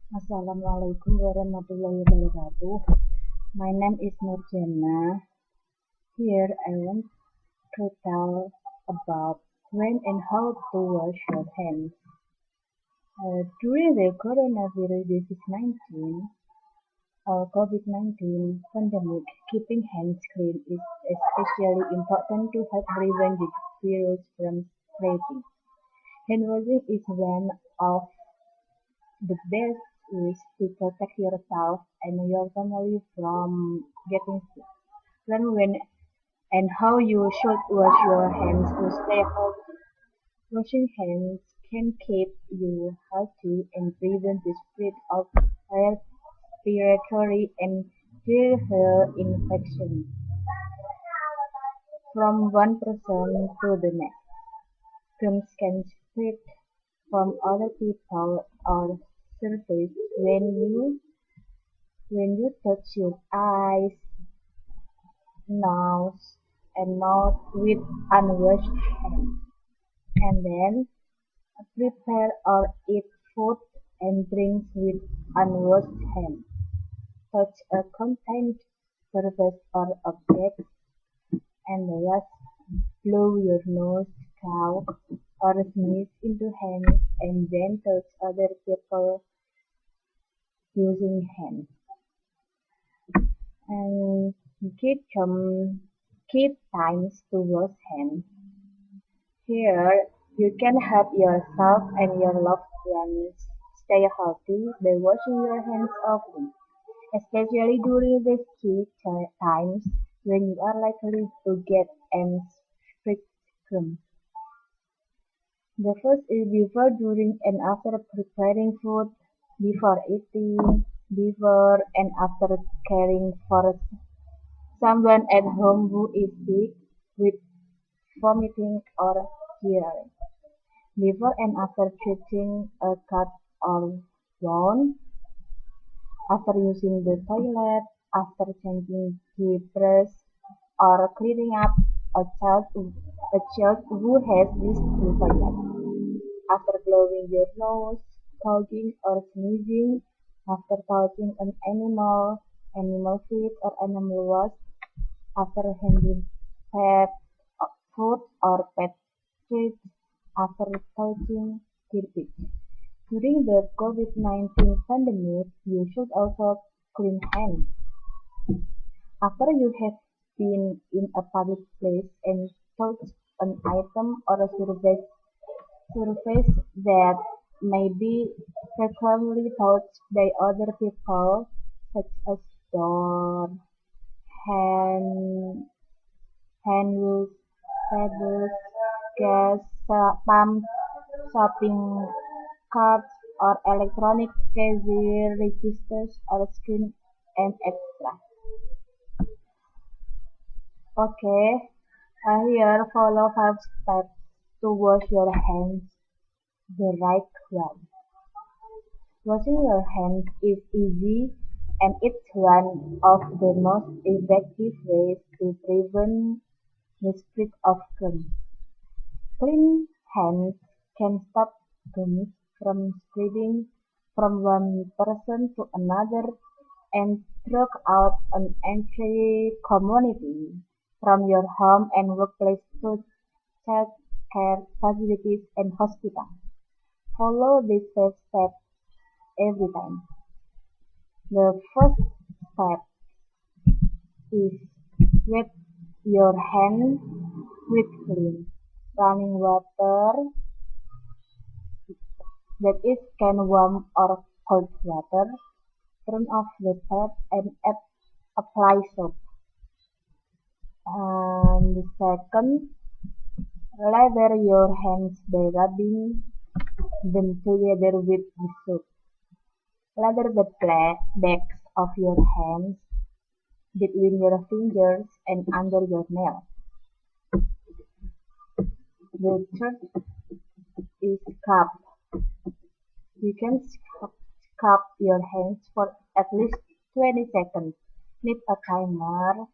Assalamualaikum warahmatullahi wabarakatuh. My name is Jannah. Here I want to tell about when and how to wash your hands. During the coronavirus disease 19 or COVID-19 pandemic, keeping hands clean is especially important to help prevent the virus from spreading. Hand washing is one of the best ways to protect yourself and your family from getting sick. Learn when and how you should wash your hands to stay healthy. Washing hands can keep you healthy and prevent the spread of respiratory and viral infections from one person to the next. Germs can spread from other people or surface when you touch your eyes, nose, and mouth with unwashed hands. And then prepare or eat food and drinks with unwashed hands. Touch a contained surface or object and just blow your nose, cough, or sneeze into hands and then touch other people using hands. And keep times to wash hands. Here, you can help yourself and your loved ones stay healthy by washing your hands often, especially during these key times when you are likely to get and spread germs. The first is before, during, and after preparing food, before eating, before and after caring for someone at home who is sick with vomiting or diarrhea. Before and after treating a cut or wound, after using the toilet, after changing the brush or cleaning up a child who has used the toilet, after blowing your nose, coughing or sneezing, after touching an animal feed or animal waste, after handling pet food or pet treats, after touching garbage. During the COVID-19 pandemic, you should also clean hands. After you have been in a public place and touched an item or a surface that may be frequently touched by other people, such as door, hand, handles, tables, gas pumps, shopping carts, or electronic cashier registers or screen and extra. Okay, here follow 5 steps to wash your hands the right way. Washing your hands is easy and it's one of the most effective ways to prevent the spread of germs. Clean hands can stop germs from spreading from one person to another and throughout an entire community, from your home and workplace to childcare facilities and hospitals. Follow these 5 steps every time. The first step is wet your hands with clean, running water, that is can warm or cold water. Turn off the tap and apply soap. And the second, lather your hands by rubbing them together with the soap. Lather the backs of your hands between your fingers and under your nails. The third is scrub. You can scrub your hands for at least 20 seconds. Need a timer?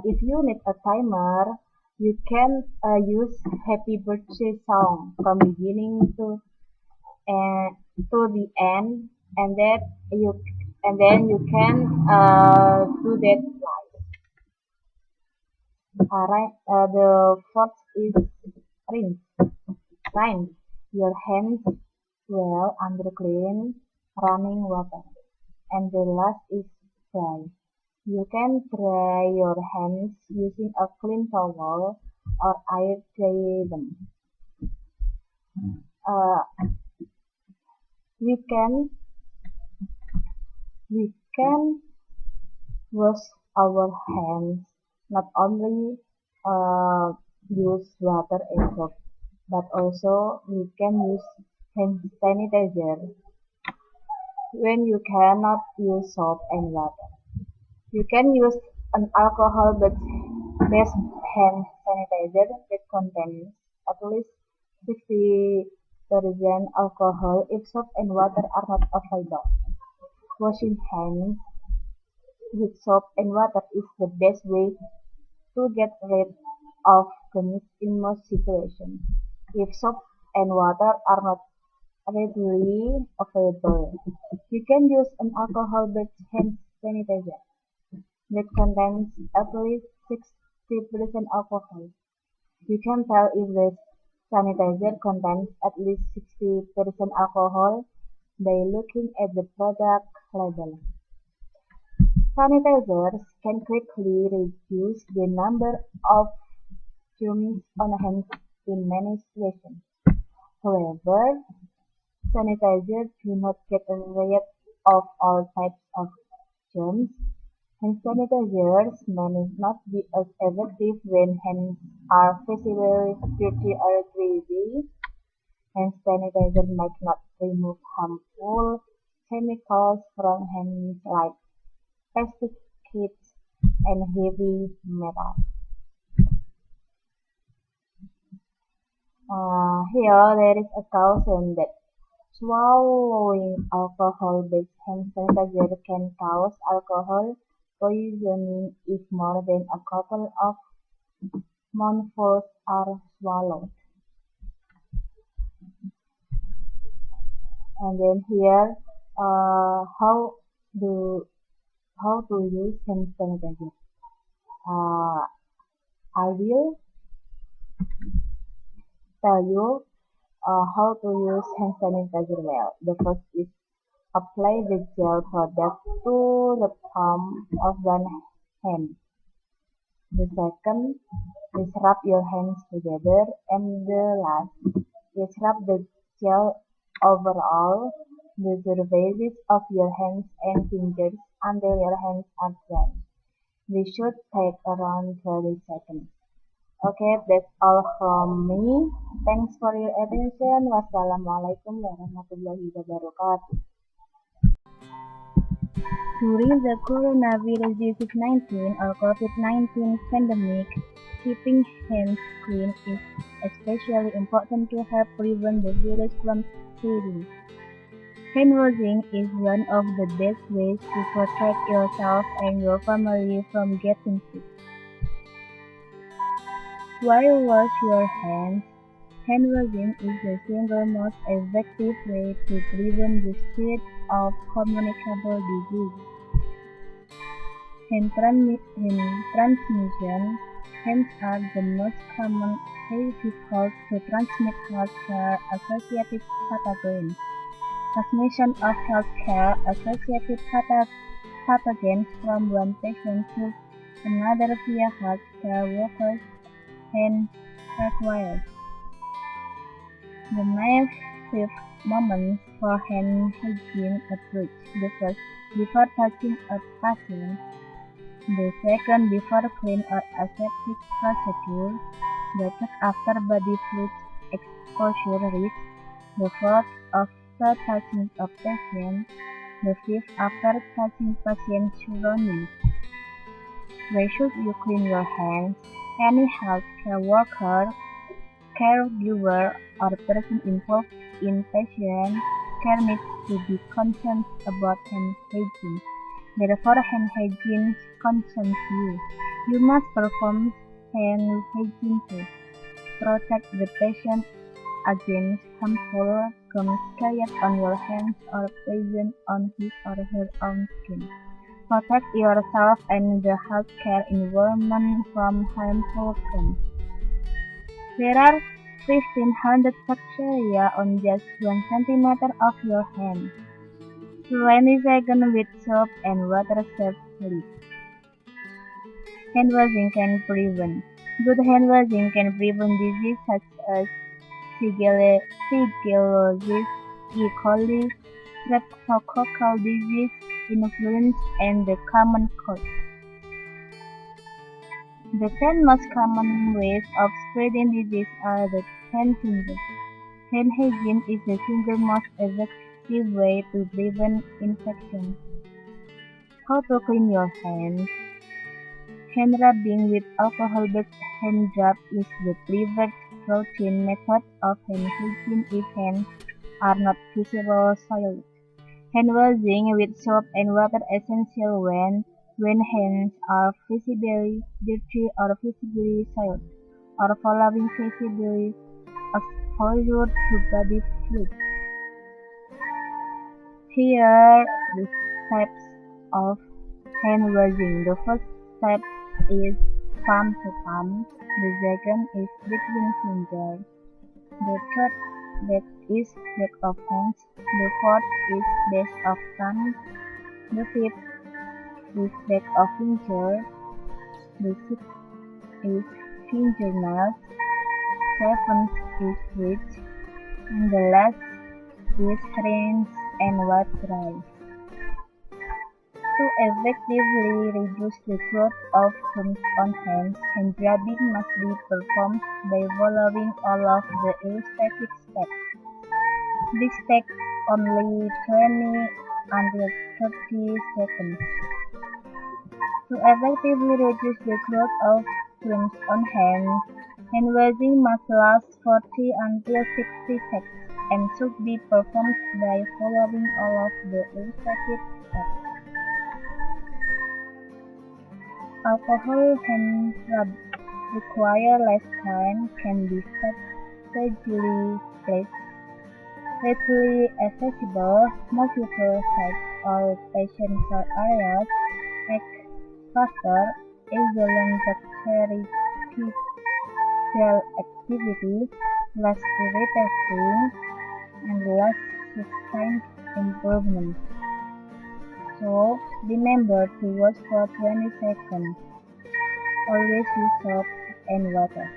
If you need a timer, you can use Happy Birthday song from beginning to and to the end, and that you you can do that twice. Alright, the fourth is rinse. Rinse your hands well under clean running water. And the last is dry. You can dry your hands using a clean towel or air dry them. Uh, we can we can wash our hands not only use water and soap, but also we can use hand sanitizer when you cannot use soap and water. You can use an alcohol-based hand sanitizer that contains at least 60% alcohol if soap and water are not available. Washing hands with soap and water is the best way to get rid of germs in most situations. If soap and water are not readily available, you can use an alcohol-based hand sanitizer that contains at least 60% alcohol. You can tell if the sanitizer contains at least 60% alcohol by looking at the product label. Sanitizers can quickly reduce the number of germs on hands in many situations. However, sanitizers do not get rid of all types of germs. Hand sanitizers may not be as effective when hands are visibly dirty or greasy. Hand sanitizer might not remove harmful chemicals from hands like pesticides and heavy metals. Here there is a caution that swallowing alcohol-based hand sanitizer can cause alcohol poisoning if more than a couple of mouthfuls are swallowed. And then here, do how to use hand sanitizer. I will tell you how to use hand sanitizer well. The first is apply the gel product to the palm of one hand. The second is rub your hands together, and the last is rub the gel over all the surfaces of your hands and fingers until your hands are dry. This should take around 30 seconds. Okay, that's all from me. Thanks for your attention. Wassalamualaikum warahmatullahi wabarakatuh. During the coronavirus disease 19 or COVID-19 pandemic, keeping hands clean is especially important to help prevent the virus from spreading. Hand washing is one of the best ways to protect yourself and your family from getting sick. While wash your hands, hand washing is the single most effective way to prevent the spread of communicable diseases. Hand transmission. Hands are the most common vehicle to transmit healthcare-associated pathogens. Transmission of healthcare-associated pathogens from one patient to another via healthcare workers' hand requires. The main 5 moments for hand hygiene approach. The first, before touching a patient. The second, before clean or aseptic procedure. The third, after body fluid exposure risk. The fourth, after touching a patient. The fifth, after touching patient surroundings. Why should you clean your hands? Any healthcare worker, caregiver, or person involved in patient care needs to be concerned about hand hygiene. Therefore, hand hygiene concerns you. You must perform hand hygiene to protect the patient against harmful germs carried on your hands or present on his or her own skin. Protect yourself and the healthcare environment from harmful germs. There are 1,500 bacteria on just 1 centimeter of your hand. 20 seconds with soap and water safely. Hand washing can prevent. Good hand washing can prevent diseases such as Shigellosis, E. coli, streptococcal disease, influenza, and the common cold. The 10 most common ways of spreading disease are the 10 fingers. Hand hygiene is the single most effective way to prevent infection. How to clean your hands? Hand rubbing with alcohol-based hand rub is the preferred routine method of hand hygiene if hands are not visibly soiled. Hand washing with soap and water essential when hands are visibly dirty or visibly soiled, or following visibly exposure to body fluid. Here are the steps of hand washing. The first step is palm to palm. The second is between fingers. The third that is back of hands. The fourth is base of thumb. The fifth is back of finger. The sixth is fingernails. Seventh is wrist. And the last is rinse and wet dry. To effectively reduce the growth of germs on hands, hand rubbing must be performed by following all of the illustrated steps. This takes only 20 until 30 seconds. To effectively reduce the growth of germs on hands, hand washing must last 40 until 60 seconds and should be performed by following all of the illustrated steps. Alcohol hand rub require less time, can be strategically placed, readily accessible, multiple sites or patient areas, act faster, excellent bactericidal activity, less irritating, and less sustained improvement. So, remember to wash for 20 seconds. Always use soap and water.